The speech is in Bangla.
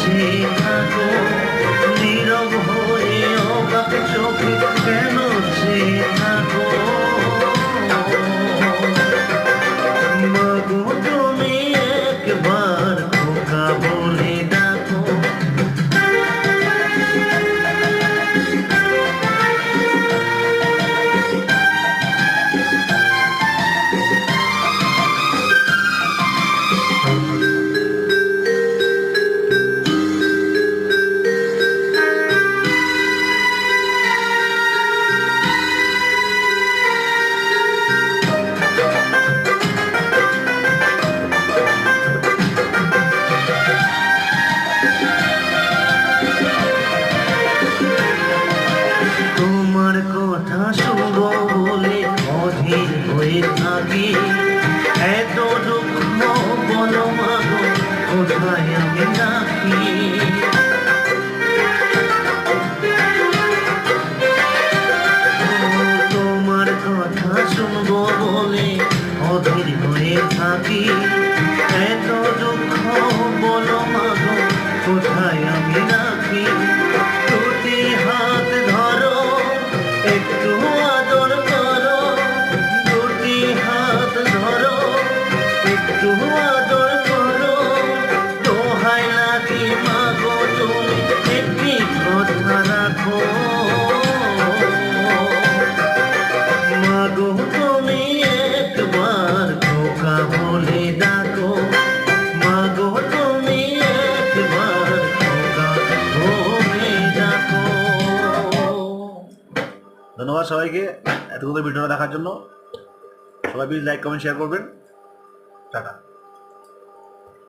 চেয়ে থাকো নীরব হয়ে অবাক চোখে কেন চেয়ে থাকো মাগো তুমি একবার খোকা বলে ডাকো তোমার কথা শুনবো বলে অধীর হয়ে থাকি এত দুঃখ বলো মাগো কোথায় আমি রাখি তোমার কথা শুনবো বলে অধীর হয়ে থাকি এত দুঃখ বলো মাগো কোথায় আমি রাখি দুটি হাত ধরো একটু আদর করো দুটি হাত ধরো একটু আদর করো দোহাই লাগে মাগো তুমি একটি কথা রাখো মাগো তুমি একবার খোকা বলে ডাকো মাগো তুমি একবার খোকা বলে ডাকো। ধন্যবাদ সবাইকে এতগুলো ভিডিওটা দেখার জন্য। সবাই প্লিজ লাইক কমেন্ট শেয়ার করবেন। টাটা।